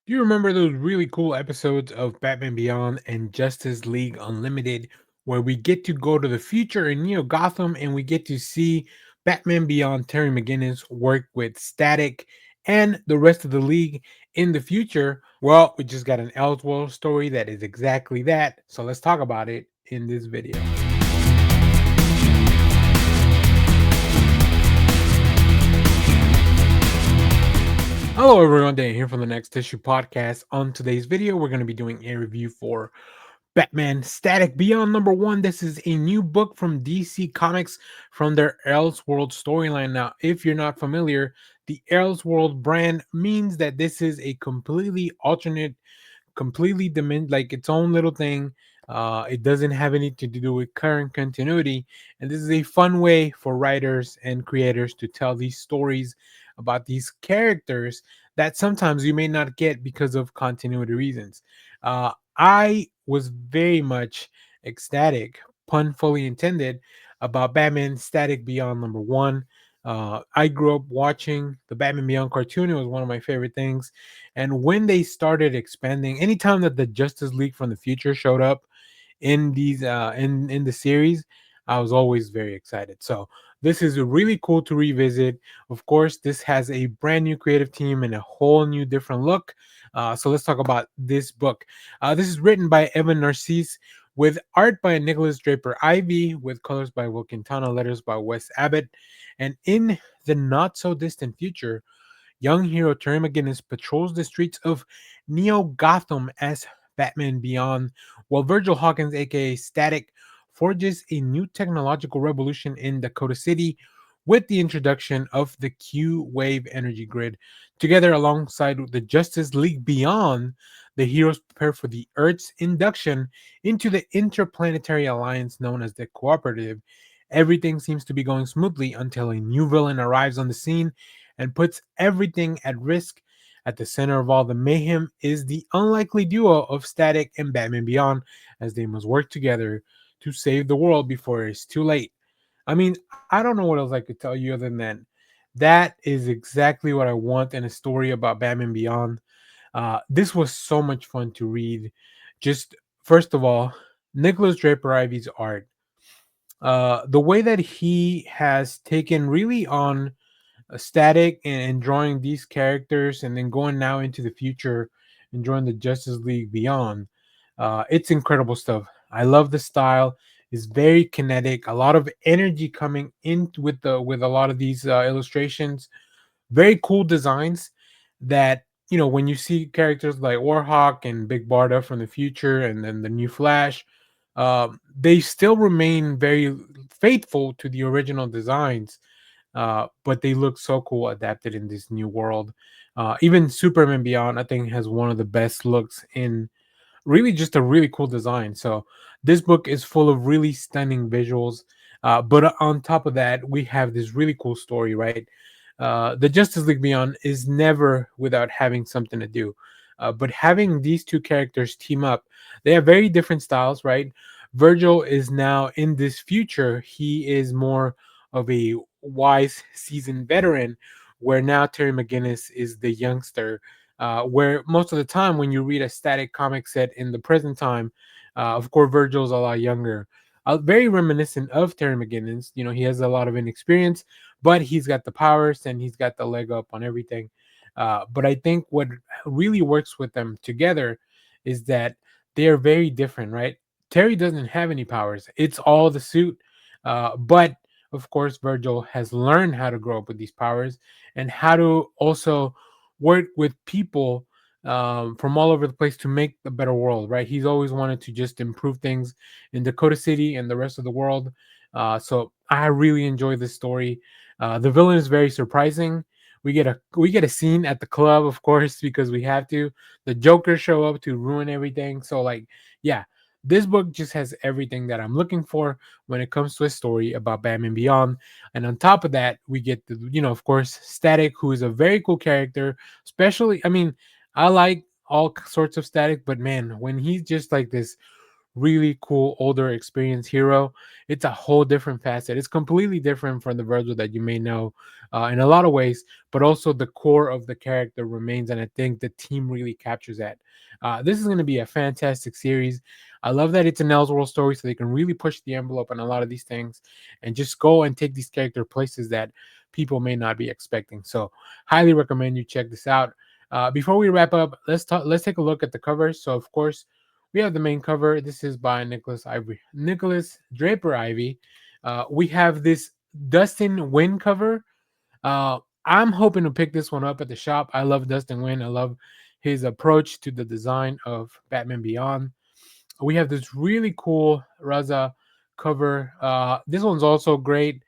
Do you remember those really cool episodes of Batman Beyond and Justice League Unlimited where we get to go to the future in Neo Gotham and we get to see Batman Beyond Terry McGinnis work with Static and the rest of the league in the future? Well, we just got an Elseworld story that is exactly that. So let's talk about it in this video. Hello everyone, Dan here from the Next Issue Podcast. On today's video, we're going to be doing a review for Batman Static Beyond #1. This is a new book from DC Comics from their Elseworld storyline. Now, if you're not familiar, the Elseworld brand means that this is a completely alternate, completely like its own little thing. It doesn't have anything to do with current continuity, and this is a fun way for writers and creators to tell these stories about these characters that sometimes you may not get because of continuity reasons. I was very much ecstatic, pun fully intended, about Batman Static Beyond #1. I grew up watching the Batman Beyond cartoon. It was one of my favorite things. And when they started expanding, anytime that the Justice League from the future showed up in these in the series, I was always very excited. So this is really cool to revisit. Of course, this has a brand new creative team and a whole new different look. So let's talk about this book. This is written by Evan Narcisse with art by Nicholas Draper Ivy, with colors by Will Quintana, letters by Wes Abbott. And in the not so distant future, young hero Terry McGinnis patrols the streets of Neo Gotham as Batman Beyond, while Virgil Hawkins, aka Static, forges a new technological revolution in Dakota City with the introduction of the Q Wave energy grid. Together, alongside the Justice League Beyond, the heroes prepare for the Earth's induction into the interplanetary alliance known as the Cooperative. Everything seems to be going smoothly until a new villain arrives on the scene and puts everything at risk. At the center of all the mayhem is the unlikely duo of Static and Batman Beyond, as they must work together to save the world before it's too late. I mean, I don't know what else I could tell you other than that. That is exactly what I want in a story about Batman Beyond. This was so much fun to read. Just first of all, Nicholas Draper Ivy's art. The way that he has taken really on Static and drawing these characters and then going now into the future and drawing the Justice League Beyond. It's incredible stuff. I love the style. It's very kinetic. A lot of energy coming in with a lot of these illustrations. Very cool designs that when you see characters like Warhawk and Big Barda from the future and then the new Flash, they still remain very faithful to the original designs, but they look so cool adapted in this new world. Even Superman Beyond, I think, has one of the best looks in really just a really cool design. So this book is full of really stunning visuals. But on top of that, we have this really cool story, right? The Justice League Beyond is never without having something to do. But having these two characters team up, they have very different styles, right? Virgil is now in this future. He is more of a wise, seasoned veteran, where now Terry McGinnis is the youngster. Where most of the time, when you read a Static comic set in the present time, of course, Virgil's a lot younger. Very reminiscent of Terry McGinnis. He has a lot of inexperience, but he's got the powers and he's got the leg up on everything. But I think what really works with them together is that they are very different, right? Terry doesn't have any powers, it's all the suit. But of course, Virgil has learned how to grow up with these powers and how to also work with people from all over the place to make a better world, right? He's always wanted to just improve things in Dakota City and the rest of the world. So I really enjoy this story. The villain is very surprising. We get a scene at the club, of course, because we have to. The Joker show up to ruin everything. So yeah, this book just has everything that I'm looking for when it comes to a story about Batman Beyond. And on top of that, we get of course, Static, who is a very cool character. Especially, I mean, I like all sorts of Static, but man, when he's just like this really cool, older, experienced hero. It's a whole different facet. It's completely different from the Virgil that you may know in a lot of ways, but also the core of the character remains. And I think the team really captures that. This is going to be a fantastic series. I love that it's an Elseworld story, so they can really push the envelope on a lot of these things and just go and take these character places that people may not be expecting. So, highly recommend you check this out. Before we wrap up, let's take a look at the covers. So, of course, we have the main cover. This is by Nicholas Draper Ivy. We have this Dustin Wynn cover. I'm hoping to pick this one up at the shop. I love Dustin Wynn. I love his approach to the design of Batman Beyond. We have this really cool Raza cover. This one's also great.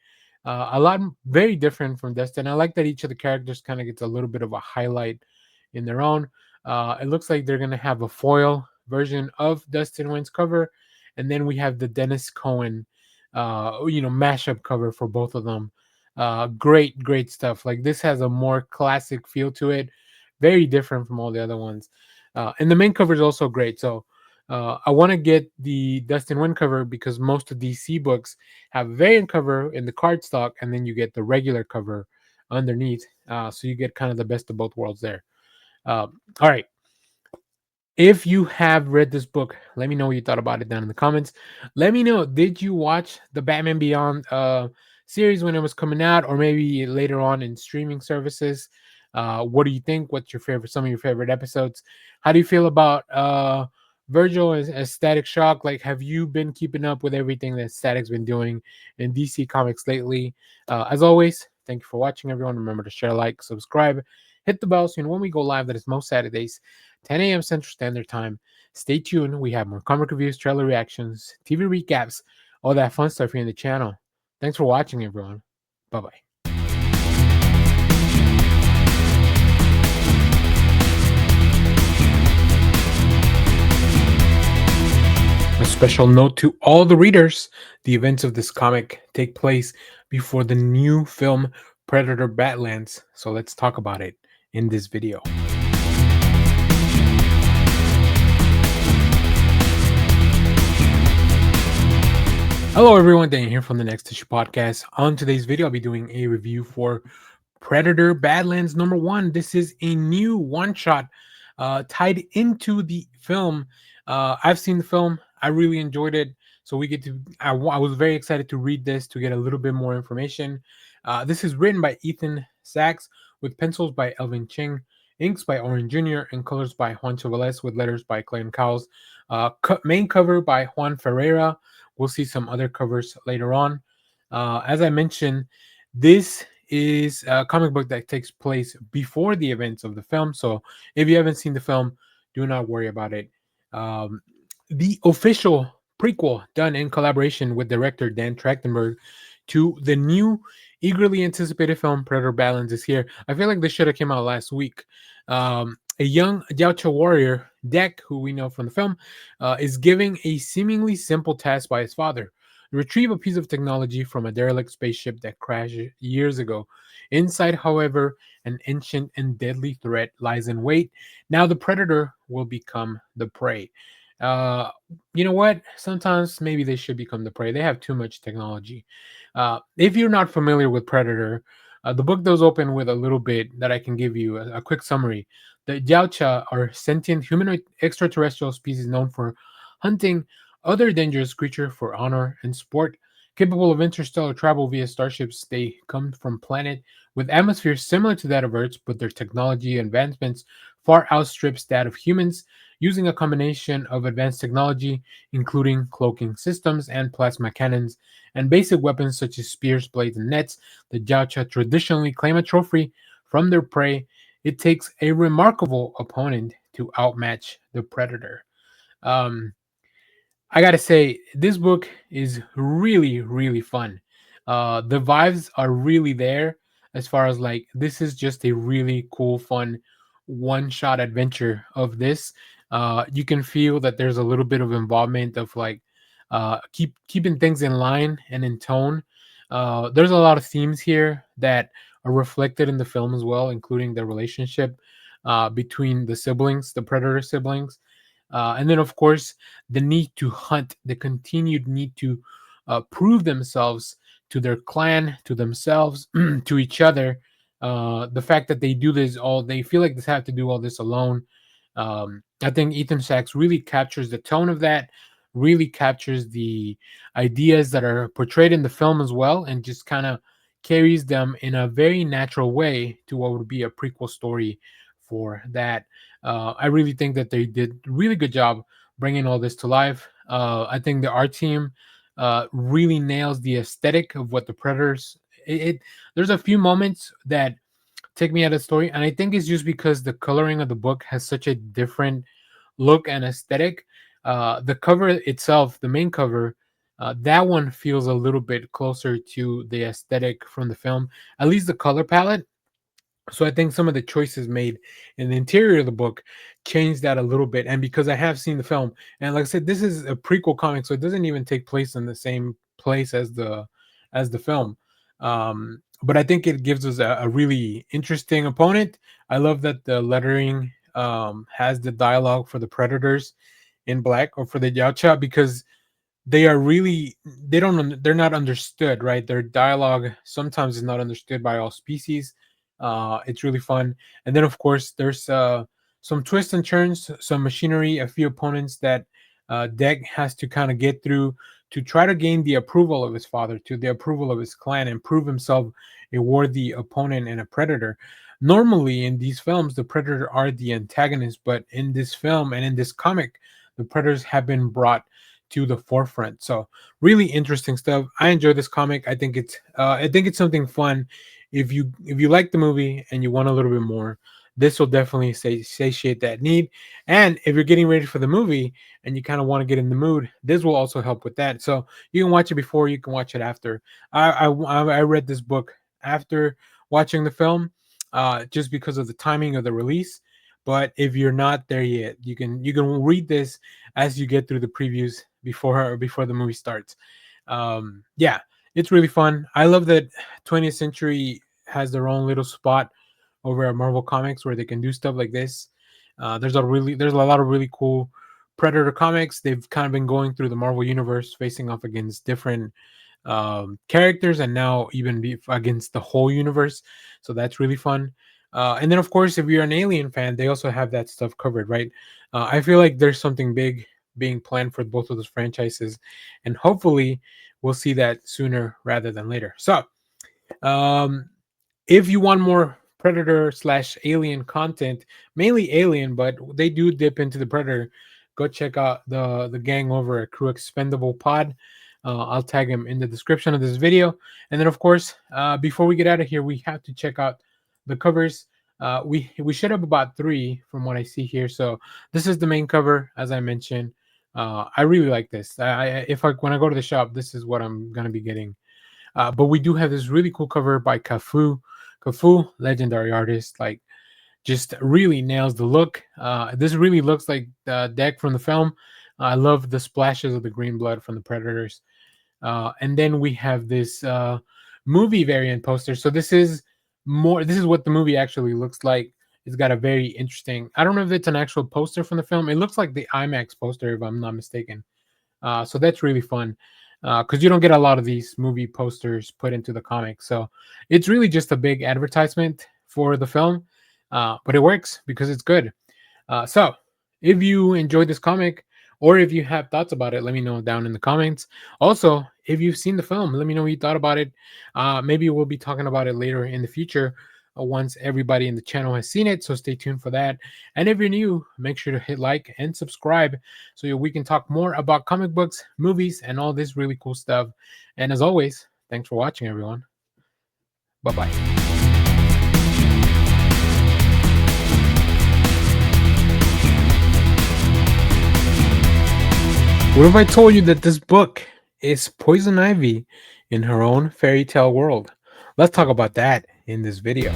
Very different from Destin. I like that each of the characters kind of gets a little bit of a highlight in their own. It looks like they're gonna have a foil version of Dustin Wynn's cover, and then we have the Dennis Cohen, mashup cover for both of them. Great stuff. Like this has a more classic feel to it, very different from all the other ones. And the main cover is also great. So I want to get the Dustin Wynn cover because most of DC books have a variant cover in the cardstock, and then you get the regular cover underneath. So you get kind of the best of both worlds there. All right. If you have read this book, let me know what you thought about it down in the comments. Let me know, did you watch the Batman Beyond series when it was coming out, or maybe later on in streaming services? What do you think? What's your favorite? Some of your favorite episodes? How do you feel about Virgil as Static Shock? Like, have you been keeping up with everything that Static's been doing in DC Comics lately? As always, thank you for watching, everyone. Remember to share, like, subscribe, hit the bell so you know when we go live. That is most Saturdays, 10 a.m. Central Standard Time. Stay tuned. We have more comic reviews, trailer reactions, TV recaps, all that fun stuff here in the channel. Thanks for watching, everyone. Bye bye. A special note to all the readers: the events of this comic take place before the new film Predator Badlands. So let's talk about it in this video. Hello, everyone. Dan here from the Next Issue Podcast. On today's video, I'll be doing a review for Predator Badlands #1. This is a new one shot tied into the film. I've seen the film. I really enjoyed it. So we get to. I was very excited to read this to get a little bit more information. This is written by Ethan Sachs with pencils by Elvin Ching, inks by Oren Jr., and colors by Juan Chavales with letters by Clayton Cowles. Main cover by Juan Ferreira. We'll see some other covers later on. As I mentioned, this is a comic book that takes place before the events of the film. So if you haven't seen the film, do not worry about it. The official prequel done in collaboration with director Dan Trachtenberg to the new eagerly anticipated film Predator Balance is here. I feel like this should have came out last week. A young Yautja warrior, Deck, who we know from the film, is giving a seemingly simple task by his father: retrieve a piece of technology from a derelict spaceship that crashed years ago. Inside, however, an ancient and deadly threat lies in wait. Now the predator will become the prey. Uh, you know what? Sometimes maybe they should become the prey. They have too much technology. If you're not familiar with Predator, the book does open with a little bit that I can give you a quick summary. The Yautja are sentient humanoid extraterrestrial species known for hunting other dangerous creatures for honor and sport. Capable of interstellar travel via starships, they come from planet with atmospheres similar to that of Earth's, but their technology advancements far outstrips that of humans. Using a combination of advanced technology, including cloaking systems and plasma cannons, and basic weapons such as spears, blades, and nets, the Yautja traditionally claim a trophy from their prey. It takes a remarkable opponent to outmatch the predator. Um, I gotta say, this book is really fun. The vibes are really there as far as like this is just a really cool, fun one-shot adventure of this. You can feel that there's a little bit of involvement of like keeping things in line and in tone. There's a lot of themes here that are reflected in the film as well, including the relationship between the siblings, the predator siblings. And then, of course, the need to hunt, the continued need to prove themselves to their clan, to themselves, to each other. The fact that they do this all, they feel like they have to do all this alone. I think Ethan Sachs really captures the tone of that, really captures the ideas that are portrayed in the film as well, and just kind of carries them in a very natural way to what would be a prequel story for that. I really think that they did a really good job bringing all this to life. I think the art team really nails the aesthetic of what the Predators. There's a few moments that take me out of the story, and I think it's just because the coloring of the book has such a different look and aesthetic. The cover itself, the main cover, that one feels a little bit closer to the aesthetic from the film, at least the color palette. So I think some of the choices made in the interior of the book changed that a little bit. And because I have seen the film, and like I said, this is a prequel comic, so it doesn't even take place in the same place as the film. But I think it gives us a really interesting opponent. I love that the lettering has the dialogue for the Predators in black, or for the Yautja, because they are really, they're not understood, right? Their dialogue sometimes is not understood by all species. It's really fun. And then, of course, there's some twists and turns, some machinery, a few opponents that Deg has to kind of get through to try to gain the approval of his father, to the approval of his clan, and prove himself a worthy opponent and a predator. Normally in these films, the predator are the antagonist, but in this film and in this comic, the predators have been brought to the forefront. So really interesting stuff. I enjoy this comic. I think it's something fun. If you like the movie and you want a little bit more, this will definitely satiate that need. And if you're getting ready for the movie and you kind of want to get in the mood, this will also help with that. So you can watch it before, you can watch it after. I read this book after watching the film, just because of the timing of the release. But if you're not there yet, you can read this as you get through the previews before the movie starts. Yeah, it's really fun. I love that 20th Century has their own little spot over at Marvel Comics where they can do stuff like this. There's a lot of really cool Predator comics. They've kind of been going through the Marvel universe, facing off against different characters, and now even against the whole universe. So that's really fun. And then, of course, if you're an Alien fan, they also have that stuff covered, right? I feel like there's something big being planned for both of those franchises, and hopefully, we'll see that sooner rather than later. So, um, if you want more Predator slash Alien content, mainly Alien, but they do dip into the Predator, go check out the gang over at Crew Expendable Pod. I'll tag him in the description of this video. And then, of course, before we get out of here, we have to check out the covers. We should have about three from what I see here. So this is the main cover, as I mentioned. I really like this. When I go to the shop, this is what I'm gonna be getting. But we do have this really cool cover by Cafu. Cafu, legendary artist, like just really nails the look. This really looks like the deck from the film. I love the splashes of the green blood from the Predators. And then we have this movie variant poster. So this is more. This is what the movie actually looks like. It's got a very interesting. I don't know if it's an actual poster from the film. It looks like the IMAX poster, if I'm not mistaken. So that's really fun because you don't get a lot of these movie posters put into the comic. So it's really just a big advertisement for the film, but it works because it's good. So if you enjoyed this comic, or if you have thoughts about it, let me know down in the comments. Also, if you've seen the film, let me know what you thought about it. Maybe we'll be talking about it later in the future once everybody in the channel has seen it. So stay tuned for that. And if you're new, make sure to hit like and subscribe so we can talk more about comic books, movies, and all this really cool stuff. And as always, thanks for watching, everyone. Bye bye. What if I told you that this book is Poison Ivy in her own fairy tale world? Let's talk about that in this video.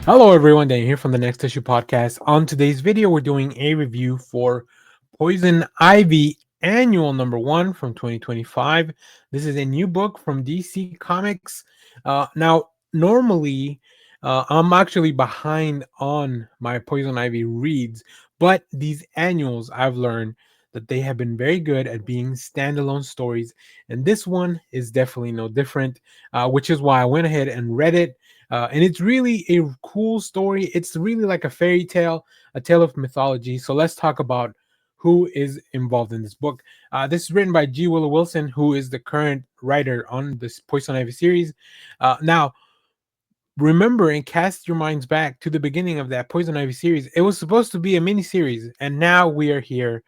Hello everyone, Dan here from the Next Issue Podcast. On today's video, we're doing a review for Poison Ivy Annual Number 1 from 2025. This is a new book from DC Comics. Now, normally I'm actually behind on my Poison Ivy reads, but these annuals I've learned that they have been very good at being standalone stories, and this one is definitely no different, which is why I went ahead and read it. And it's really a cool story. It's really like a fairy tale, a tale of mythology. So let's talk about who is involved in this book. This is written by G. Willow Wilson, who is the current writer on this Poison Ivy series. Now, remember and cast your minds back to the beginning of that Poison Ivy series. It was supposed to be a mini series, and now we are here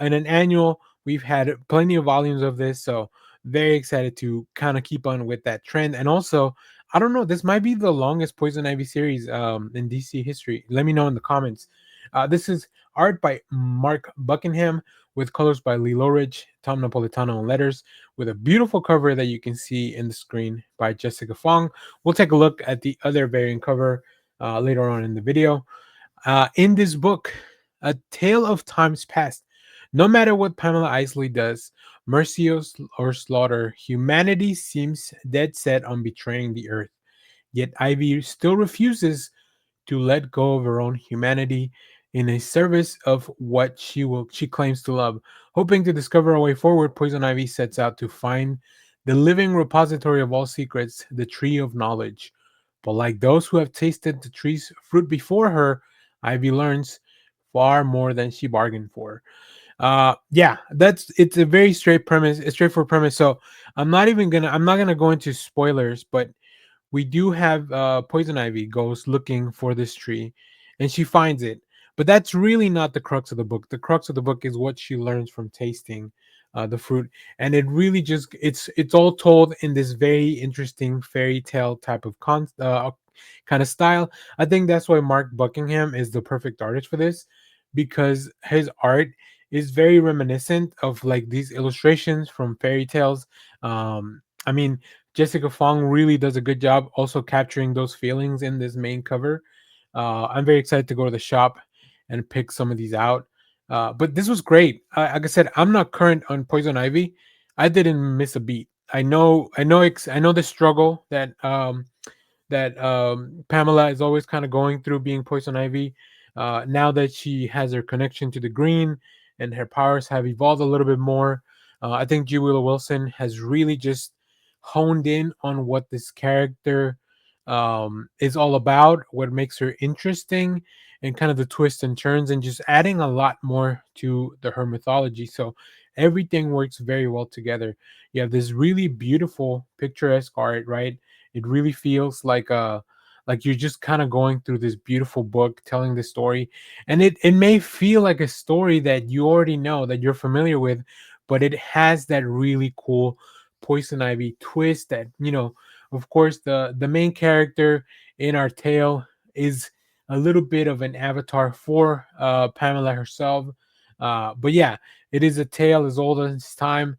in an annual. We've had plenty of volumes of this, so very excited to kind of keep on with that trend. And also, I don't know, this might be the longest Poison Ivy series in DC history. Let me know in the comments. This is art by Mark Buckingham with colors by Lee Lowridge, Tom Napolitano on letters, with a beautiful cover that you can see in the screen by Jessica Fong. We'll take a look at the other variant cover later on in the video. In this book, A Tale of Times Past, no matter what Pamela Isley does, mercy or slaughter, humanity seems dead set on betraying the earth. Yet Ivy still refuses to let go of her own humanity in a service of what she claims to love. Hoping to discover a way forward, Poison Ivy sets out to find the living repository of all secrets, the tree of knowledge. But like those who have tasted the tree's fruit before her, Ivy learns far more than she bargained for. Yeah, it's a very straightforward premise. So I'm not gonna go into spoilers, but we do have Poison Ivy goes looking for this tree, and she finds it. But that's really not the crux of the book. The crux of the book is what she learns from tasting the fruit, and it really just it's all told in this very interesting fairy tale type of kind of style. I think that's why Mark Buckingham is the perfect artist for this, because his art is very reminiscent of like these illustrations from fairy tales. I mean, Jessica Fong really does a good job also capturing those feelings in this main cover. I'm very excited to go to the shop and pick some of these out. But this was great. Like I said, I'm not current on Poison Ivy. I didn't miss a beat. I know the struggle that Pamela is always kind of going through being Poison Ivy. Now that she has her connection to the green and her powers have evolved a little bit more, I think G. Willow Wilson has really just honed in on what this character is all about, what makes her interesting, and kind of the twists and turns, and just adding a lot more to her mythology. So everything works very well together. You have this really beautiful, picturesque art, right? It really feels like you're just kind of going through this beautiful book telling the story. And it may feel like a story that you already know, that you're familiar with, but it has that really cool Poison Ivy twist that, of course, the main character in our tale is a little bit of an avatar for Pamela herself. But yeah, it is a tale as old as time.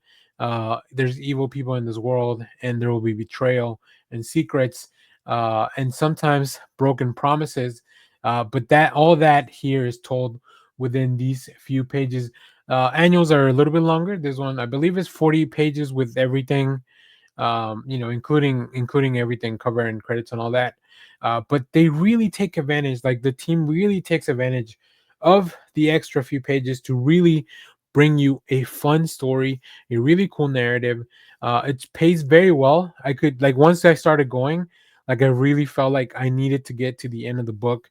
There's evil people in this world, and there will be betrayal and secrets, and sometimes broken promises. But that all that here is told within these few pages. Annuals are a little bit longer. This one, I believe, is 40 pages with everything, including everything, cover and credits and all that. But they really take advantage, like the team really takes advantage of the extra few pages to really bring you a fun story, a really cool narrative. It pays very well. I could, like, once I started going, like, I really felt like I needed to get to the end of the book,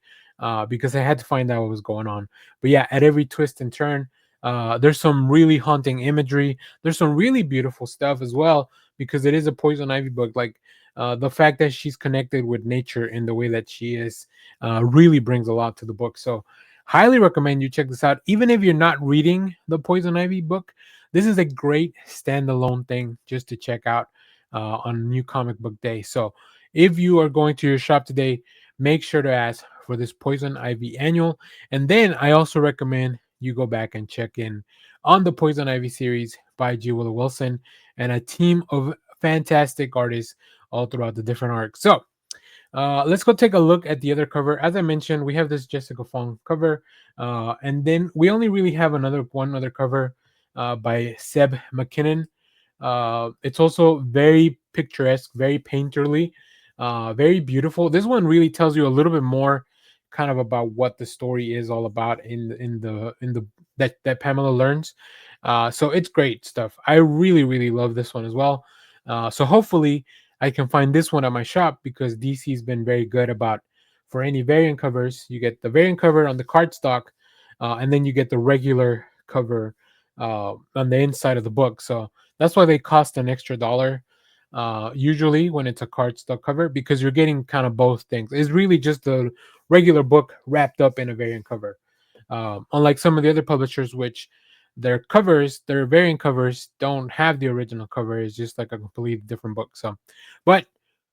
because I had to find out what was going on. But yeah, at every twist and turn, there's some really haunting imagery. There's some really beautiful stuff as well, because it is a Poison Ivy book. Like, the fact that she's connected with nature in the way that she is really brings a lot to the book. So, highly recommend you check this out. Even if you're not reading the Poison Ivy book, this is a great standalone thing just to check out on New Comic Book Day. So, if you are going to your shop today, make sure to ask for this Poison Ivy annual. And then I also recommend you go back and check in on the Poison Ivy series by G. Willow Wilson and a team of fantastic artists all throughout the different arcs. So let's go take a look at the other cover. As I mentioned, we have this Jessica Fong cover, and then we only really have one other cover by Seb McKinnon. It's also very picturesque, very painterly. Very beautiful. This one really tells you a little bit more, kind of about what the story is all about in the that Pamela learns. So it's great stuff. I really love this one as well. So hopefully I can find this one at my shop, because DC's been very good about, for any variant covers, you get the variant cover on the cardstock, and then you get the regular cover on the inside of the book. So that's why they cost an extra dollar, usually when it's a cardstock cover, because you're getting kind of both things. It's really just the regular book wrapped up in a variant cover. Unlike some of the other publishers, which their variant covers don't have the original cover. It's just like a completely different book. So, but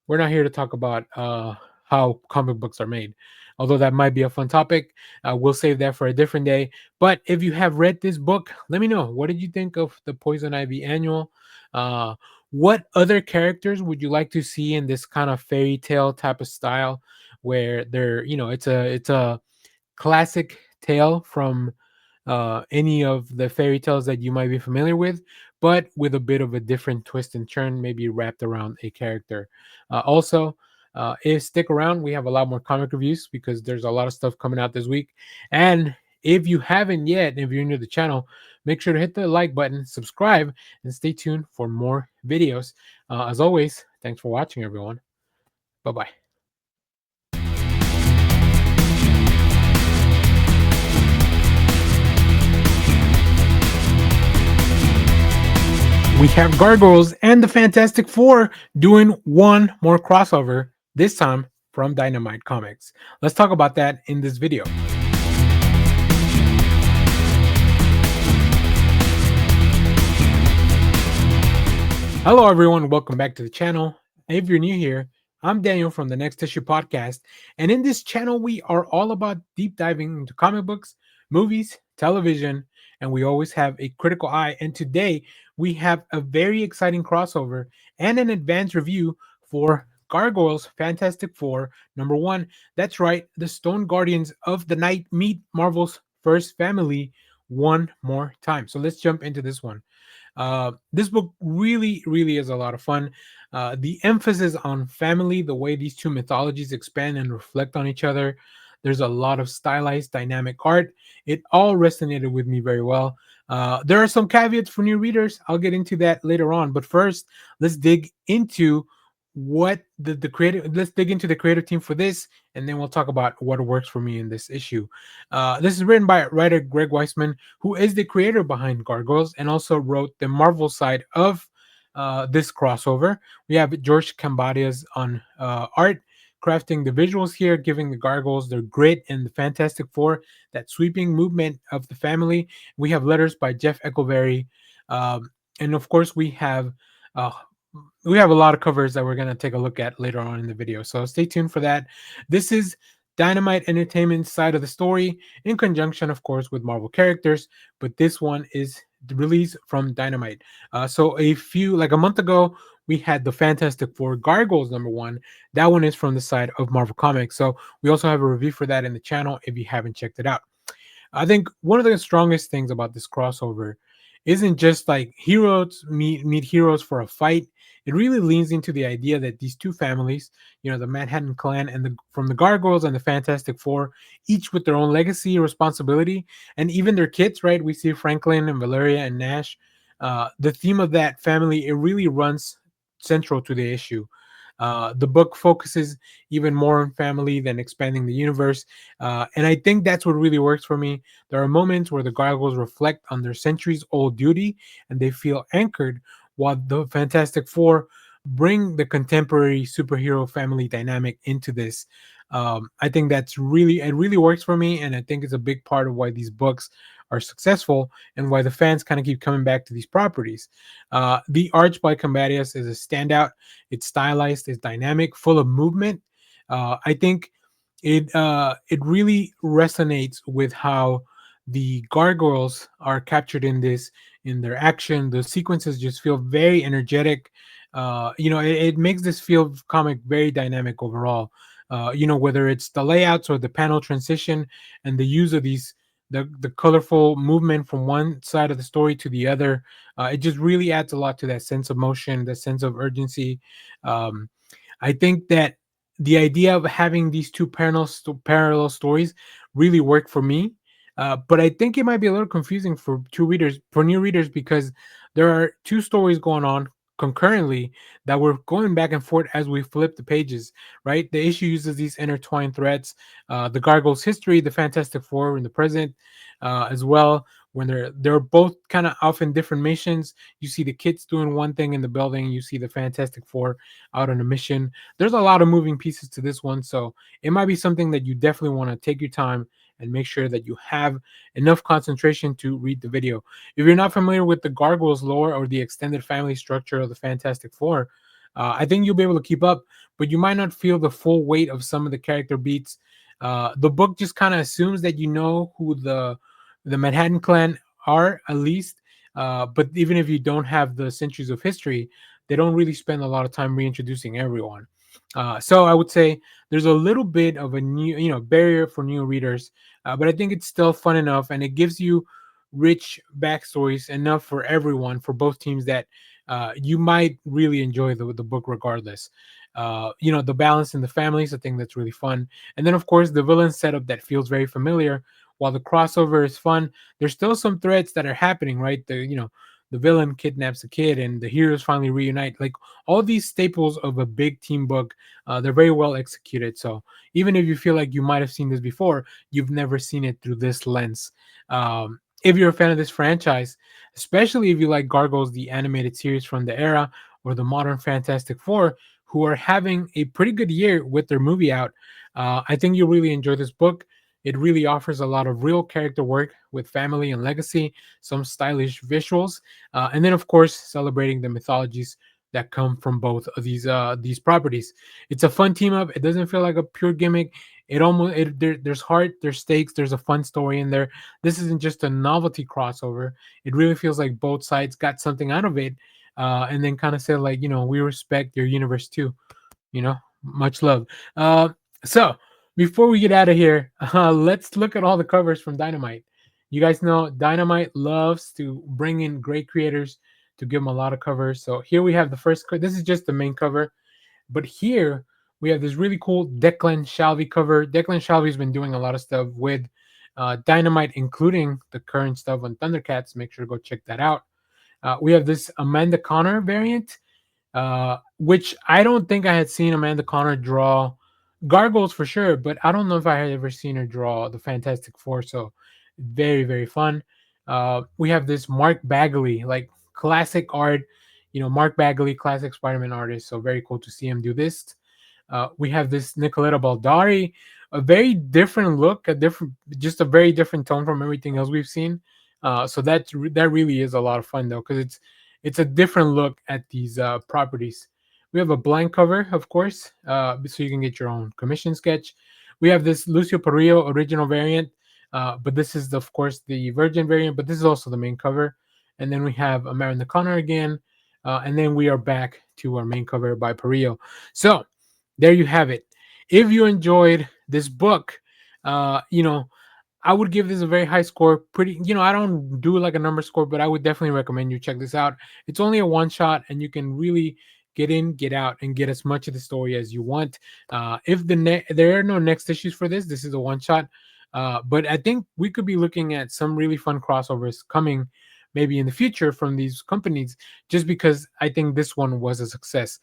we're not here to talk about how comic books are made, although that might be a fun topic. We'll save that for a different day. But if you have read this book, let me know, what did you think of the Poison Ivy Annual. uh, what other characters would you like to see in this kind of fairy tale type of style, where it's a classic tale from any of the fairy tales that you might be familiar with, but with a bit of a different twist and turn, maybe wrapped around a character. Also, if stick around, we have a lot more comic reviews, because there's a lot of stuff coming out this week. And if you haven't yet, if you're new to the channel, make sure to hit the like button, subscribe, and stay tuned for more videos. As always, thanks for watching, everyone. Bye bye. We have Gargoyles and the Fantastic Four doing one more crossover, this time from Dynamite Comics. Let's talk about that in this video. Hello, everyone. Welcome back to the channel. If you're new here, I'm Daniel from the Next Issue Podcast. And in this channel, we are all about deep diving into comic books, movies, television, and we always have a critical eye. And today, we have a very exciting crossover and an advanced review for Gargoyles Fantastic Four #1. That's right, the Stone Guardians of the Night meet Marvel's first family one more time. So let's jump into this one. This book really is a lot of fun. The emphasis on family, the way these two mythologies expand and reflect on each other. There's a lot of stylized, dynamic art. It all resonated with me very well. There are some caveats for new readers. I'll get into that later on. But first, let's dig into what the creative. Let's dig into the creative team for this, and then we'll talk about what works for me in this issue. This is written by writer Greg Weisman, who is the creator behind Gargoyles and also wrote the Marvel side of this crossover. We have George Cambadias on art, crafting the visuals here, giving the Gargoyles their grit, and the Fantastic Four that sweeping movement of the family. We have letters by Jeff Eckelberry, and of course uh, we have a lot of covers that we're going to take a look at later on in the video. So stay tuned for that. This is Dynamite Entertainment's side of the story, in conjunction, of course, with Marvel characters. But this one is the release from Dynamite. So like a month ago, we had the Fantastic Four Gargoyles #1. That one is from the side of Marvel Comics. So we also have a review for that in the channel if you haven't checked it out. I think one of the strongest things about this crossover isn't just like heroes meet heroes for a fight. It really leans into the idea that these two families, the Manhattan Clan and the Gargoyles and the Fantastic Four, each with their own legacy, responsibility, and even their kids. Right? We see Franklin and Valeria and Nash. The theme of that family, it really runs central to the issue. The book focuses even more on family than expanding the universe. And I think that's what really works for me. There are moments where the Gargoyles reflect on their centuries old duty and they feel anchored, while the Fantastic Four bring the contemporary superhero family dynamic into this. I think it really works for me. And I think it's a big part of why these books are successful and why the fans kind of keep coming back to these properties. The art by Combatius is a standout. It's stylized, it's dynamic, full of movement. I think it really resonates with how the gargoyles are captured in their action. The sequences just feel very energetic. It makes this field comic very dynamic overall. Whether it's the layouts or the panel transition and the use of the colorful movement from one side of the story to the other, it just really adds a lot to that sense of motion, that sense of urgency. um, I think that the idea of having these two parallel stories really worked for me. But I think it might be a little confusing for new readers, because there are two stories going on concurrently that we're going back and forth as we flip the pages. Right, the issue uses these intertwined threads: the Gargoyles' history, the Fantastic Four in the present, as well. When they're both kind of off in different missions, you see the kids doing one thing in the building, you see the Fantastic Four out on a mission. There's a lot of moving pieces to this one, so it might be something that you definitely want to take your time and make sure that you have enough concentration to read the video. If you're not familiar with the Gargoyles lore or the extended family structure of the Fantastic Four, I think you'll be able to keep up, but you might not feel the full weight of some of the character beats. The book just kind of assumes that you know who the Manhattan Clan are, at least. But even if you don't have the centuries of history, they don't really spend a lot of time reintroducing everyone. So I would say there's a little bit of a new, barrier for new readers, but I think it's still fun enough, and it gives you rich backstories enough for everyone, for both teams, that you might really enjoy the book regardless. The balance in the families, I think that's really fun, and then of course the villain setup that feels very familiar. While the crossover is fun, there's still some threads that are happening, right? The villain kidnaps a kid and the heroes finally reunite. Like, all these staples of a big team book, they're very well executed. So even if you feel like you might have seen this before, you've never seen it through this lens. If you're a fan of this franchise, especially if you like Gargoyles, the animated series from the era, or the modern Fantastic Four, who are having a pretty good year with their movie out, I think you'll really enjoy this book. It really offers a lot of real character work with family and legacy, some stylish visuals, and then of course celebrating the mythologies that come from both of these properties. It's a fun team up. It doesn't feel like a pure gimmick. There's heart, there's stakes, there's a fun story in there. This isn't just a novelty crossover. It really feels like both sides got something out of it, and then kind of said, like, we respect your universe too. Much love. So before we get out of here, let's look at all the covers from Dynamite. You guys know Dynamite loves to bring in great creators to give them a lot of covers. So here we have the first. This is just the main cover, but here we have this really cool Declan Shalvey cover. Declan Shalvey's been doing a lot of stuff with Dynamite, including the current stuff on Thundercats. Make sure to go check that out. We have this Amanda Connor variant, which I don't think I had seen Amanda Connor draw Gargoyles for sure, but I don't know if I had ever seen her draw the Fantastic Four. So very, very fun. We have this Mark Bagley, like classic art, Mark Bagley, classic Spider-Man artist. So very cool to see him do this. We have this Nicoletta Baldari, a very different look, just a very different tone from everything else we've seen. So that really is a lot of fun though, because it's a different look at these properties. We have a blank cover, of course, so you can get your own commission sketch. We have this Lucio Parrillo original variant, but this is, of course, the Virgin variant, but this is also the main cover. And then we have Amanda Connor again, and then we are back to our main cover by Parrillo. So there you have it. If you enjoyed this book, I would give this a very high score. I don't do like a number score, but I would definitely recommend you check this out. It's only a one shot, and you can really get in, get out, and get as much of the story as you want. If there are no next issues for this is a one shot. But I think we could be looking at some really fun crossovers coming maybe in the future from these companies, just because I think this one was a success.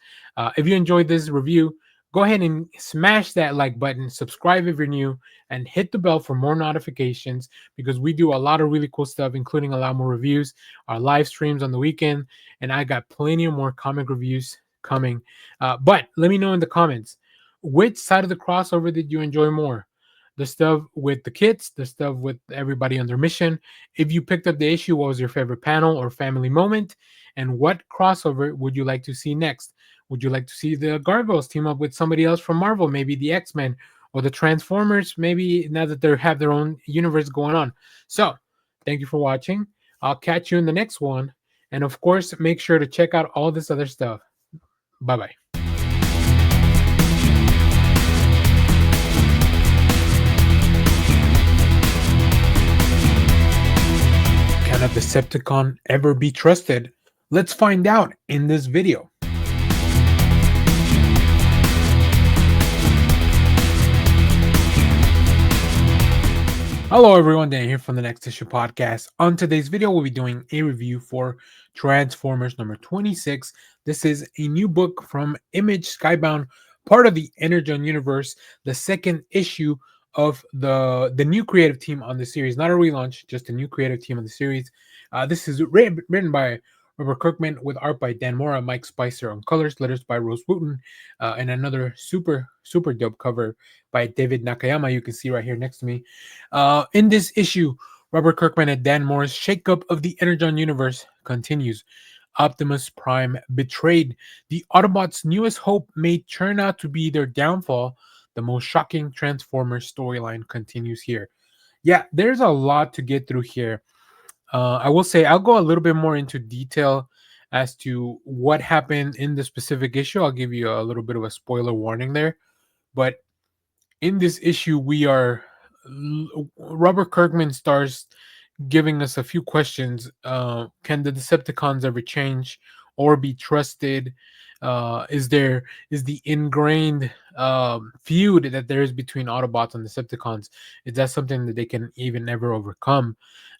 If you enjoyed this review, go ahead and smash that like button, subscribe if you're new, and hit the bell for more notifications, because we do a lot of really cool stuff, including a lot more reviews, our live streams on the weekend, and I got plenty of more comic reviews coming. But let me know in the comments, which side of the crossover did you enjoy more? The stuff with the kids, the stuff with everybody on their mission. If you picked up the issue, what was your favorite panel or family moment? And what crossover would you like to see next? Would you like to see the Gargoyles team up with somebody else from Marvel, maybe the X-Men or the Transformers, maybe, now that they have their own universe going on? So thank you for watching. I'll catch you in the next one. And of course, make sure to check out all this other stuff. Bye-bye. Can a Decepticon ever be trusted? Let's find out in this video. Hello, everyone. Dan here from the Next Issue Podcast. On today's video, we'll be doing a review for Transformers number 26. This is a new book from Image Skybound, part of the Energon universe, the second issue of the new creative team on the series. Not a relaunch, just a new creative team on the series. This is written by Robert Kirkman with art by Dan Mora, Mike Spicer on colors, letters by Rose Wooten, and another super dope cover by David Nakayama. You can see right here next to me. In this issue, Robert Kirkman and Dan Moore's shakeup of the Energon universe continues. Optimus Prime betrayed. The Autobots' newest hope may turn out to be their downfall. The most shocking Transformers storyline continues here. Yeah, there's a lot to get through here. I will say I'll go a little bit more into detail as to what happened in the specific issue. I'll give you a little bit of a spoiler warning there. But in this issue, Robert Kirkman starts giving us a few questions. Can the Decepticons ever change or be trusted? Is the ingrained feud that there is between Autobots and Decepticons, is that something that they can even ever overcome?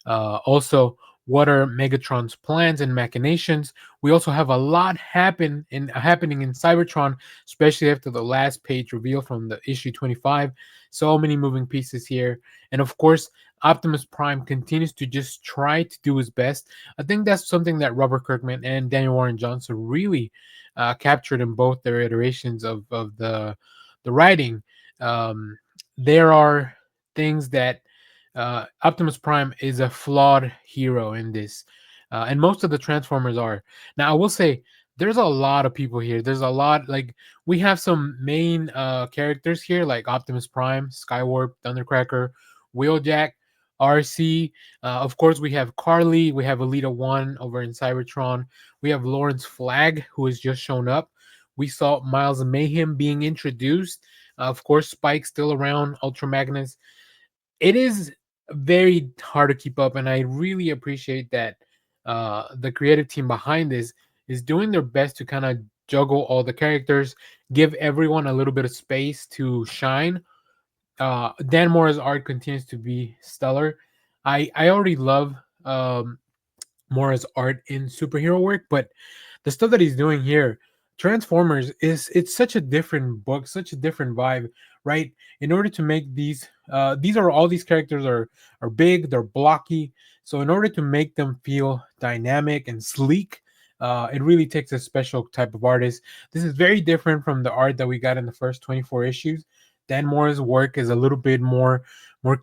Also, what are Megatron's plans and machinations? We also have a lot happening in Cybertron, especially after the last page reveal from the issue 25. So many moving pieces here, and of course, Optimus Prime continues to just try to do his best. I think that's something that Robert Kirkman and Daniel Warren Johnson really captured in both their iterations of the writing. Um, there are things that Optimus Prime is a flawed hero in this, and most of the Transformers are. Now, I will say there's a lot of people here. There's a lot, like, we have some main characters here, like Optimus Prime, Skywarp, Thundercracker, Wheeljack, RC. Of course, we have Carly. We have Alita One over in Cybertron. We have Lawrence Flagg, who has just shown up. We saw Miles Mayhem being introduced. Of course, Spike still around. Ultra Magnus. It is very hard to keep up, and I really appreciate that the creative team behind this is doing their best to kind of juggle all the characters, give everyone a little bit of space to shine. Dan Moore's art continues to be stellar. I already love Moore's art in superhero work, but the stuff that he's doing here, Transformers, is it's such a different book, such a different vibe, right? In order to make these are all these characters are big, they're blocky. So in order to make them feel dynamic and sleek, it really takes a special type of artist. This is very different from the art that we got in the first 24 issues. Dan Moore's work is a little bit more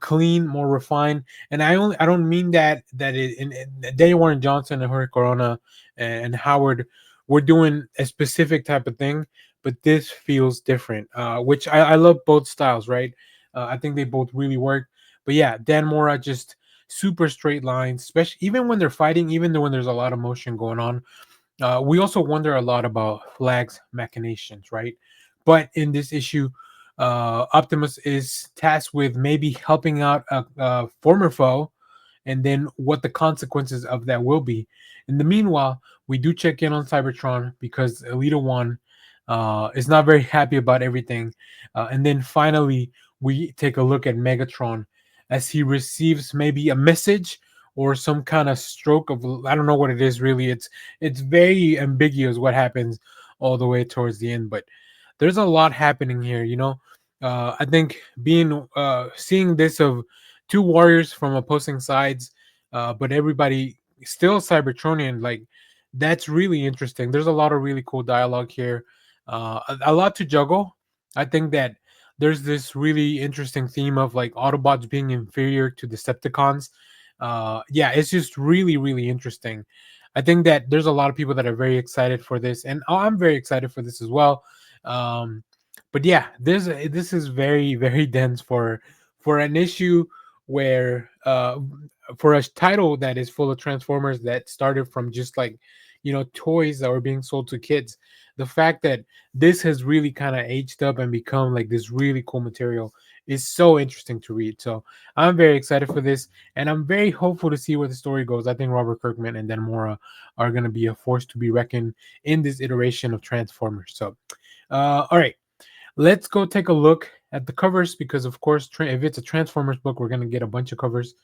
clean, more refined, and I don't mean that Daniel Warren Johnson and Jorge Corona and Howard were doing a specific type of thing, but this feels different. Which I love both styles, right? I think they both really work. But yeah, Dan Mora just super straight lines, especially even when they're fighting, even though when there's a lot of motion going on. We also wonder a lot about Flag's machinations, right? But in this issue, Optimus is tasked with maybe helping out a former foe, and then what the consequences of that will be. In the meanwhile, we do check in on Cybertron because Elita One is not very happy about everything. And then finally, we take a look at Megatron as he receives maybe a message or some kind of stroke of, I don't know what it is really. It's very ambiguous what happens all the way towards the end, but there's a lot happening here. I think being seeing this of two warriors from opposing sides, but everybody still Cybertronian, like, that's really interesting. There's a lot of really cool dialogue here, a lot to juggle. I think that there's this really interesting theme of like Autobots being inferior to Decepticons. Yeah, it's just really interesting. I think that there's a lot of people that are very excited for this, and I'm very excited for this as well. Um, but yeah, this is very dense for an issue where for a title that is full of Transformers that started from just like, toys that were being sold to kids. The fact that this has really kind of aged up and become like this really cool material is so interesting to read. So I'm very excited for this, and I'm very hopeful to see where the story goes. I think Robert Kirkman and Dan Mora are going to be a force to be reckoned in this iteration of Transformers. So all right, let's go take a look at the covers because, of course, if it's a Transformers book, we're going to get a bunch of covers.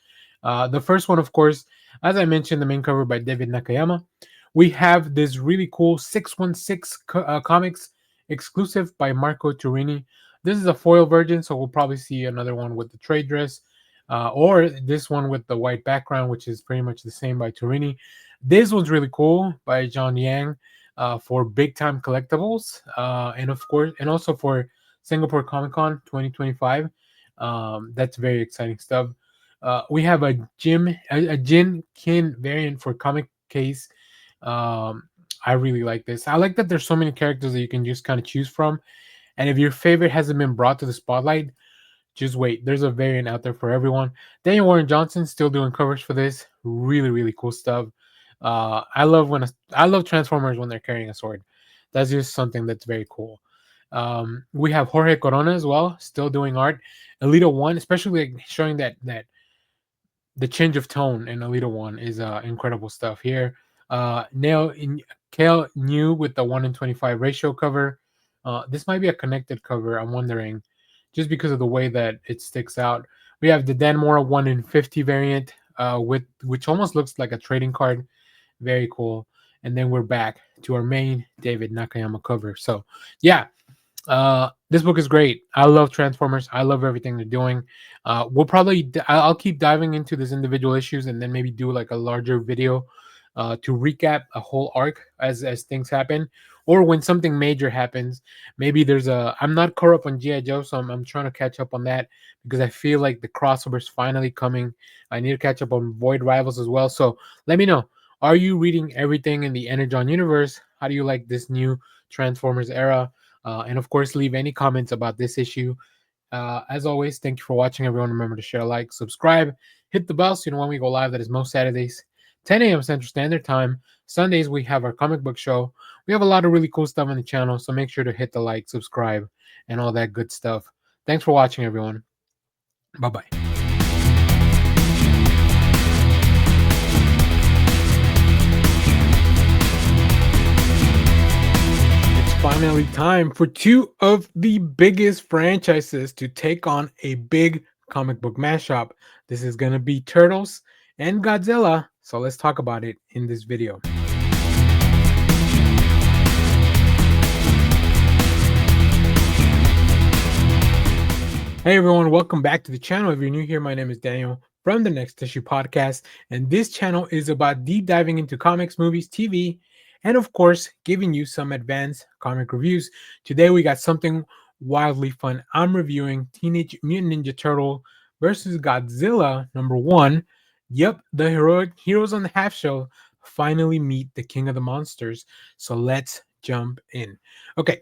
The first one, of course, as I mentioned, the main cover by David Nakayama. We have this really cool 616 comics exclusive by Marco Turini. This is a foil version, so we'll probably see another one with the trade dress, or this one with the white background, which is pretty much the same by Turini. This one's really cool by John Yang for big time collectibles, and of course, and also for Singapore Comic Con 2025. That's very exciting stuff. We have a Jin Kin variant for comic case. I really like this. I like that there's so many characters that you can just kind of choose from. And if your favorite hasn't been brought to the spotlight, just wait. There's a variant out there for everyone. Daniel Warren Johnson still doing covers for this. Really, really cool stuff. I love Transformers when they're carrying a sword. That's just something that's very cool. We have Jorge Corona as well, still doing art. Alita One, especially like showing that the change of tone in Alita One is incredible stuff here. Nail in Kale New with the 1 in 25 ratio cover. This might be a connected cover. I'm wondering, just because of the way that it sticks out. We have the Dan Mora 1 in 50 variant, with which almost looks like a trading card. Very cool. And then we're back to our main David Nakayama cover. So yeah, this book is great. I love Transformers. I love everything they're doing. I'll keep diving into these individual issues and then maybe do like a larger video to recap a whole arc as things happen, or when something major happens. Maybe there's a I'm not caught up on GI Joe, so I'm trying to catch up on that because I feel like the crossover's finally coming. I need to catch up on Void Rivals as well. So let me know. Are you reading everything in the Energon universe? How do you like this new Transformers era? And of course, leave any comments about this issue. As always, thank you for watching, everyone. Remember to share, like, subscribe, hit the bell so you know when we go live. That is most Saturdays, 10 a.m. Central Standard Time. Sundays, we have our comic book show. We have a lot of really cool stuff on the channel, so make sure to hit the like, subscribe, and all that good stuff. Thanks for watching, everyone. Bye bye. It's finally time for two of the biggest franchises to take on a big comic book mashup. This is going to be Turtles and Godzilla. So let's talk about it in this video. Hey everyone, welcome back to the channel. If you're new here, my name is Daniel from the Next Issue Podcast, and this channel is about deep diving into comics, movies, TV, and of course, giving you some advanced comic reviews. Today we got something wildly fun. I'm reviewing Teenage Mutant Ninja Turtle versus Godzilla #1. Yep, the heroic heroes on the half show finally meet the king of the monsters. So let's jump in. Okay,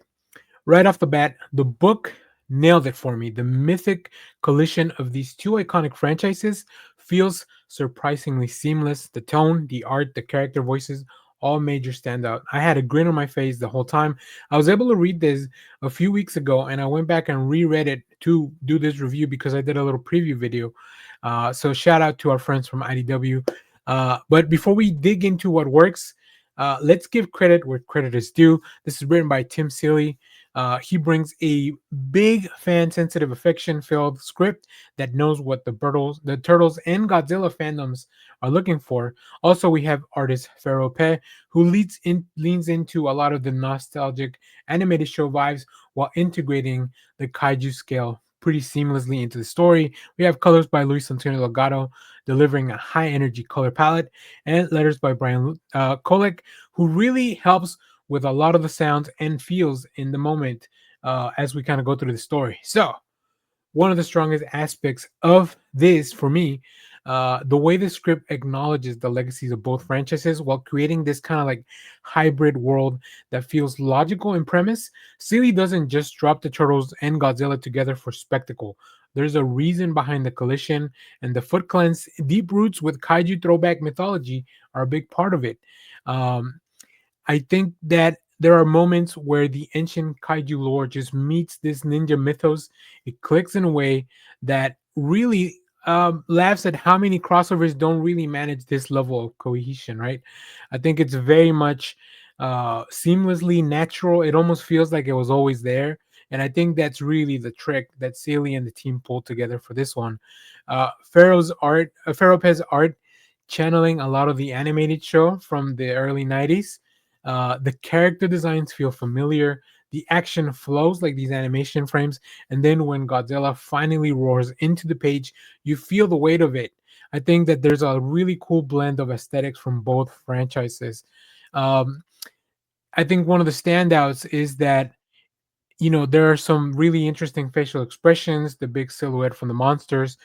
right off the bat, the book nailed it for me. The mythic collision of these two iconic franchises feels surprisingly seamless. The tone, the art, the character voices, all major standout. I had a grin on my face the whole time. I was able to read this a few weeks ago, and I went back and reread it to do this review because I did a little preview video. So shout out to our friends from IDW. But before we dig into what works, let's give credit where credit is due. This is written by Tim Seeley. He brings a big fan-sensitive, affection-filled script that knows what the Turtles, and Godzilla fandoms are looking for. Also, we have artist Pharaoh Pe, who leans into a lot of the nostalgic animated show vibes while integrating the kaiju scale pretty seamlessly into the story. We have colors by Luis Antonio Delgado, delivering a high-energy color palette, and letters by Brian Kolek, who really helps with a lot of the sounds and feels in the moment as we kind of go through the story. So, one of the strongest aspects of this for me, the way the script acknowledges the legacies of both franchises while creating this kind of like hybrid world that feels logical in premise. Seeley doesn't just drop the Turtles and Godzilla together for spectacle. There's a reason behind the collision, and the Foot Clan's deep roots with kaiju throwback mythology are a big part of it. I think that there are moments where the ancient kaiju lore just meets this ninja mythos. It clicks in a way that really laughs at how many crossovers don't really manage this level of cohesion, right? I think it's very much seamlessly natural. It almost feels like it was always there. And I think that's really the trick that Saley and the team pulled together for this one. Pharaoh Pez art, channeling a lot of the animated show from the early 90s. The character designs feel familiar. The action flows like these animation frames. And then when Godzilla finally roars into the page, you feel the weight of it. I think that there's a really cool blend of aesthetics from both franchises. Um, I think one of the standouts is that there are some really interesting facial expressions, the big silhouette from the monsters.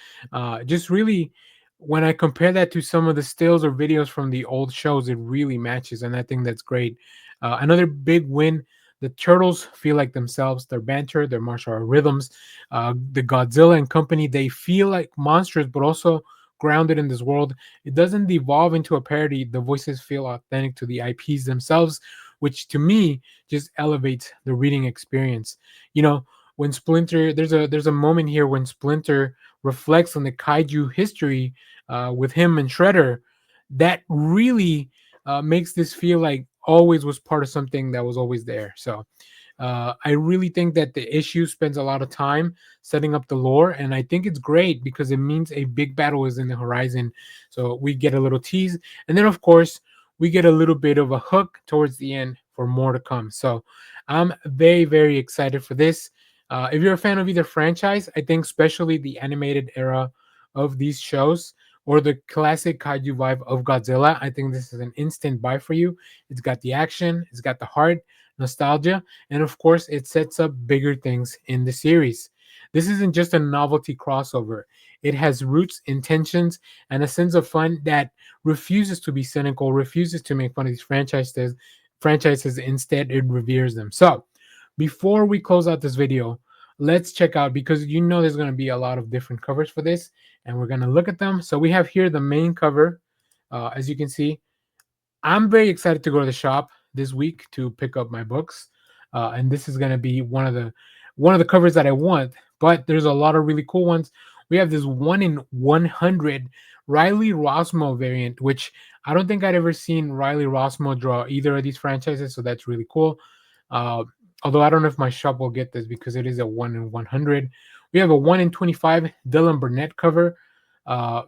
Just really, when I compare that to some of the stills or videos from the old shows, it really matches. And I think that's great. Another big win. The turtles feel like themselves, their banter, their martial art rhythms. The Godzilla and company, they feel like monsters, but also grounded in this world. It doesn't devolve into a parody. The voices feel authentic to the IPs themselves, which to me just elevates the reading experience. You know, when Splinter, there's a moment here when Splinter reflects on the kaiju history with him and Shredder, that really makes this feel like always was part of something that was always there. So I really think that the issue spends a lot of time setting up the lore, and I think it's great because it means a big battle is in the horizon. So we get a little tease, and then of course we get a little bit of a hook towards the end for more to come. So I'm very, very excited for this. If you're a fan of either franchise, I think especially the animated era of these shows or the classic kaiju vibe of Godzilla, I think this is an instant buy for you. It's got the action, it's got the heart, nostalgia, and of course, it sets up bigger things in the series. This isn't just a novelty crossover. It has roots, intentions, and a sense of fun that refuses to be cynical, refuses to make fun of these franchises. Instead, it reveres them. So, before we close out this video, let's check out, because there's going to be a lot of different covers for this, and we're going to look at them. So we have here the main cover. As you can see, I'm very excited to go to the shop this week to pick up my books, and this is going to be one of the covers that I want. But there's a lot of really cool ones. We have this 1 in 100 Riley Rossmo variant, which I don't think I'd ever seen Riley Rossmo draw either of these franchises, so that's really cool. Uh, Although I don't know if my shop will get this because it is a 1 in 100. We have a 1 in 25 Dylan Burnett cover.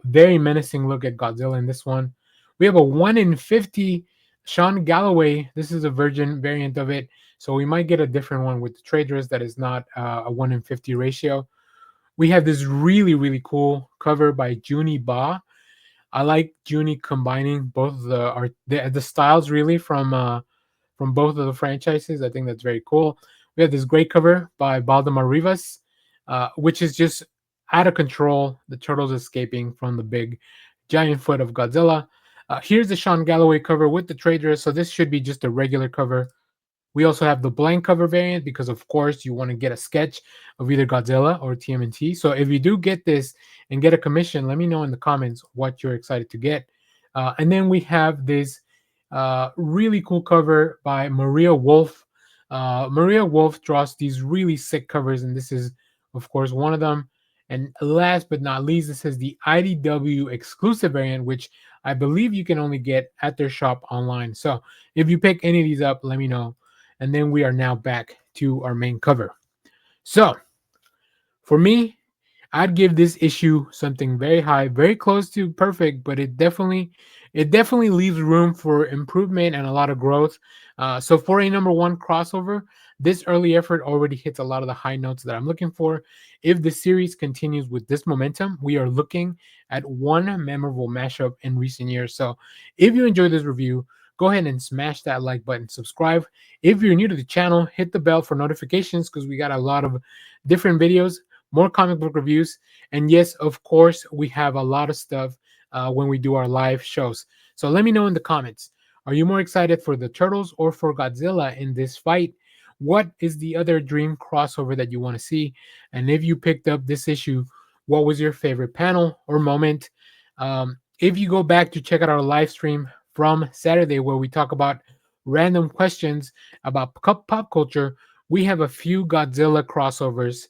Very menacing look at Godzilla in this one. We have a 1 in 50 Sean Galloway. This is a virgin variant of it. So we might get a different one with the traders that is not a 1 in 50 ratio. We have this really, really cool cover by Junie Ba. I like Junie combining both the styles really from both of the franchises. I think that's very cool. We have this great cover by Valdemar Rivas, which is just out of control. The turtles escaping from the big giant foot of Godzilla. Here's the Sean Galloway cover with the traders. So this should be just a regular cover. We also have the blank cover variant because, of course, you want to get a sketch of either Godzilla or TMNT. So if you do get this and get a commission, let me know in the comments what you're excited to get. And then we have this really cool cover by Maria Wolf. Maria Wolf draws these really sick covers, and this is, of course, one of them. And last but not least, this is the IDW exclusive variant, which I believe you can only get at their shop online. So if you pick any of these up, let me know. And then we are now back to our main cover. So for me, I'd give this issue something very high, very close to perfect, but it definitely leaves room for improvement and a lot of growth. So for a number one crossover, this early effort already hits a lot of the high notes that I'm looking for. If the series continues with this momentum, we are looking at one memorable mashup in recent years. So if you enjoyed this review, go ahead and smash that like button, subscribe. If you're new to the channel, hit the bell for notifications because we got a lot of different videos, more comic book reviews, and yes, of course, we have a lot of stuff when we do our live shows. So let me know in the comments. Are you more excited for the Turtles or for Godzilla in this fight? What is the other dream crossover that you want to see? And if you picked up this issue, what was your favorite panel or moment? If you go back to check out our live stream from Saturday, where we talk about random questions about pop culture, we have a few Godzilla crossovers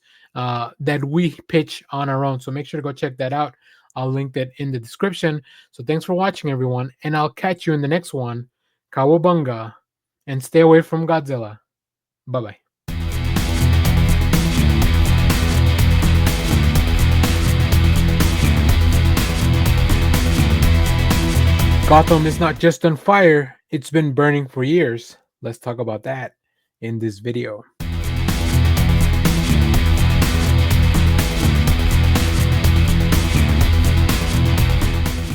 that we pitch on our own. So make sure to go check that out. I'll link that in the description. So thanks for watching, everyone, and I'll catch you in the next one. Kawabunga, and stay away from Godzilla. Bye bye. Gotham is not just on fire, it's been burning for years. Let's talk about that in this video.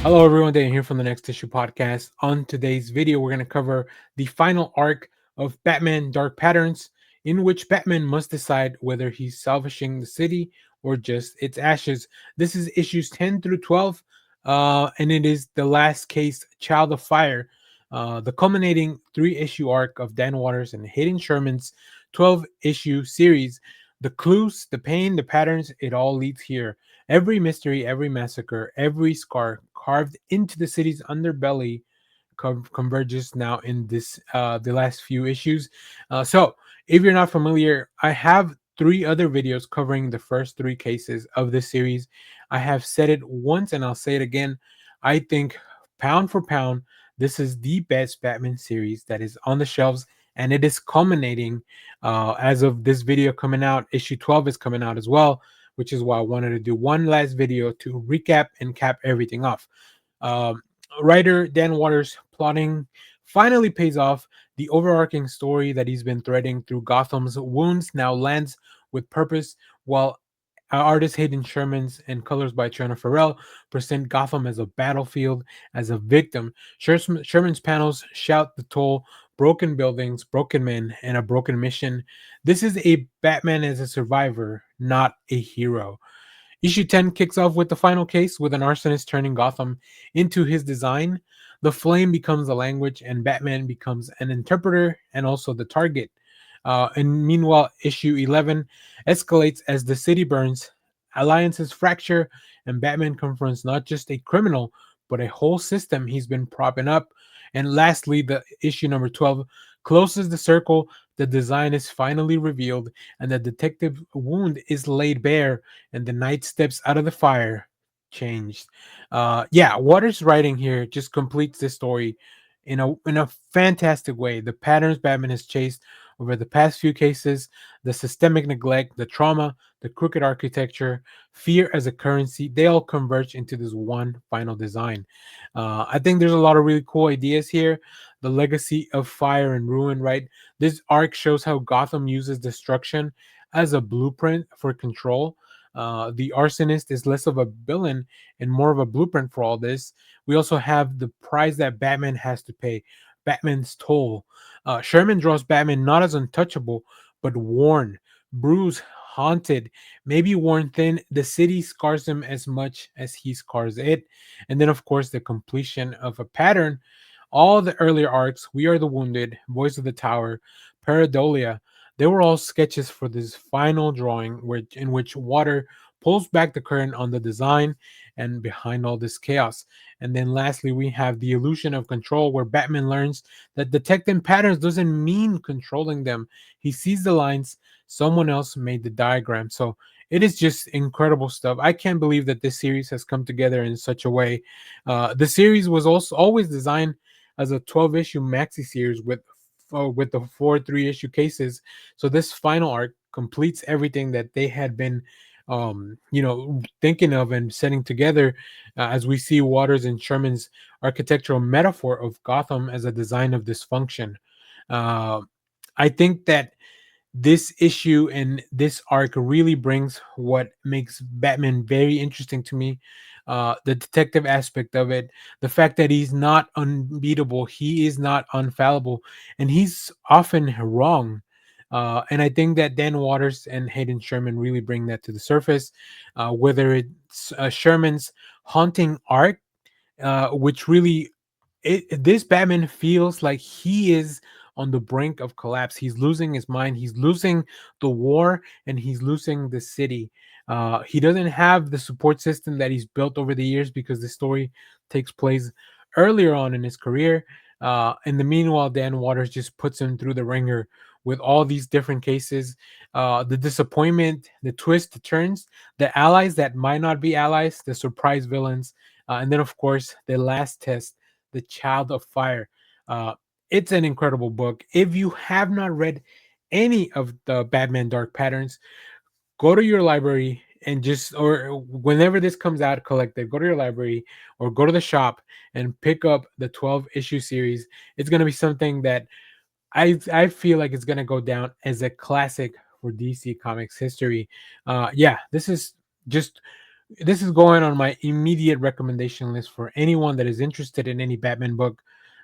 Hello, everyone. Dan here from the Next Issue Podcast. On today's video, we're going to cover the final arc of Batman Dark Patterns, in which Batman must decide whether he's salvaging the city or just its ashes. This is issues 10 through 12, and it is the last case, Child of Fire, the culminating 3 issue arc of Dan Waters and Hayden Sherman's 12 issue series. The clues, the pain, the patterns, it all leads here. Every mystery, every massacre, every scar carved into the city's underbelly converges now in this the last few issues. So, if you're not familiar, I have 3 other videos covering the first 3 cases of this series. I have said it once and I'll say it again. I think pound for pound, this is the best Batman series that is on the shelves, and it is culminating as of this video coming out. Issue 12 is coming out as well, which is why I wanted to do one last video to recap and cap everything off. Um, Writer Dan Waters' plotting finally pays off. The overarching story that he's been threading through Gotham's wounds now lands with purpose, while artist Hayden Sherman's and colors by Trina Farrell present Gotham as a battlefield, as a victim. Sherman's panels shout the toll, broken buildings, broken men, and a broken mission. This is a Batman as a survivor, not a hero. Issue 10 kicks off with the final case, with an arsonist turning Gotham into his design. The flame becomes the language, and Batman becomes an interpreter and also the target. And meanwhile, issue 11 escalates as the city burns, alliances fracture, and Batman confronts not just a criminal, but a whole system he's been propping up. And lastly, the issue number 12 closes the circle. The design is finally revealed, and the detective wound is laid bare, and the knight steps out of the fire changed. Yeah, Waters' writing here just completes this story in a fantastic way. The patterns Batman has chased over the past few cases, the systemic neglect, the trauma, the crooked architecture, fear as a currency, they all converge into this one final design. I think there's a lot of really cool ideas here. The legacy of fire and ruin, right? This arc shows how Gotham uses destruction as a blueprint for control. The arsonist is less of a villain and more of a blueprint for all this. We also have the price that Batman has to pay, Batman's toll. Sherman draws Batman not as untouchable, but worn, bruised, haunted, maybe worn thin. The city scars him as much as he scars it. And then, of course, the completion of a pattern. All the earlier arcs, We Are the Wounded, Voice of the Tower, Paradolia, they were all sketches for this final drawing in which Water pulls back the curtain on the design and behind all this chaos. And then lastly, we have the illusion of control, where Batman learns that detecting patterns doesn't mean controlling them. He sees the lines, someone else made the diagram. So it is just incredible stuff. I can't believe that this series has come together in such a way. The series was also always designed as a 12 issue maxi series with the 4 3 issue cases. So this final arc completes everything that they had been thinking of and setting together, as we see Waters and Sherman's architectural metaphor of Gotham as a design of dysfunction. uh, I think that this issue and this arc really brings what makes Batman very interesting to me. The detective aspect of it, the fact that he's not unbeatable, he is not unfallible, and he's often wrong. And I think that Dan Waters and Hayden Sherman really bring that to the surface. Whether it's Sherman's haunting arc, which really this Batman feels like he is on the brink of collapse. He's losing his mind. He's losing the war, and he's losing the city. He doesn't have the support system that he's built over the years, because the story takes place earlier on in his career. In the meanwhile, Dan Waters just puts him through the ringer with all these different cases. The disappointment, the twists, the turns, the allies that might not be allies, the surprise villains, and then, of course, the last test, the Child of Fire. Uh, it's an incredible book. If you have not read any of the Batman Dark Patterns, go to your library. and just, or whenever this comes out collected, go to your library or go to the shop and pick up the 12 issue series. It's going to be something that I feel like it's gonna go down as a classic for DC Comics history. Yeah, just this is going on my immediate recommendation list for anyone that is interested in any Batman book.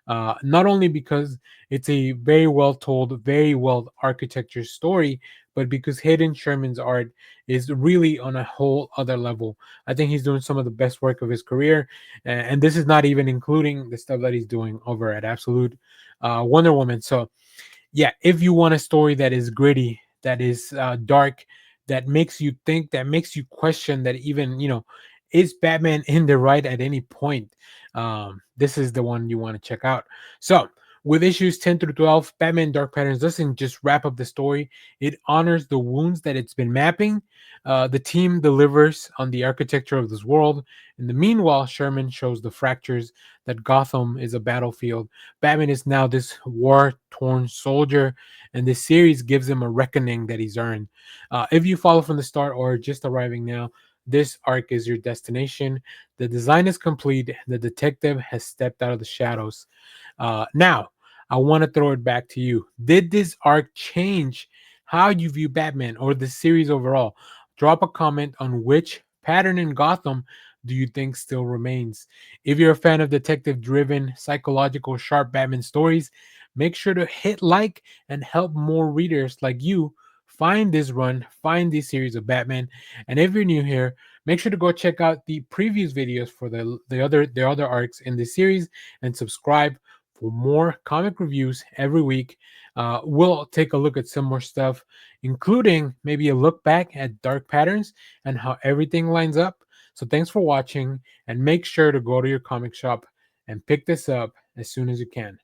Not only because it's a very well told, very well architecture story, but because Hayden Sherman's art is really on a whole other level. I think he's doing some of the best work of his career, and this is not even including the stuff that he's doing over at Absolute Wonder Woman. So yeah, if you want a story that is gritty, that is dark, that makes you think, that makes you question, that even, is Batman in the right at any point, this is the one you want to check out. So with issues 10 through 12, Batman Dark Patterns doesn't just wrap up the story, it honors the wounds that it's been mapping. The team delivers on the architecture of this world. In the meanwhile, Sherman shows the fractures, that Gotham is a battlefield. Batman is now this war torn soldier, and this series gives him a reckoning that he's earned. If you follow from the start or just arriving now, this arc is your destination. The design is complete. The detective has stepped out of the shadows. Now, I want to throw it back to you. Did this arc change how you view Batman or the series overall? Drop a comment on which pattern in Gotham do you think still remains. If you're a fan of detective driven, psychological, sharp Batman stories, make sure to hit like and help more readers like you find this run, find this series of Batman. And if you're new here, make sure to go check out the previous videos for the other arcs in this series and subscribe for more comic reviews every week. We'll take a look at some more stuff, including maybe a look back at Dark Patterns and how everything lines up. So thanks for watching, and make sure to go to your comic shop and pick this up as soon as you can.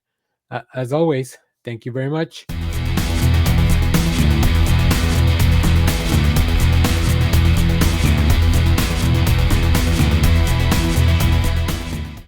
As always, thank you very much,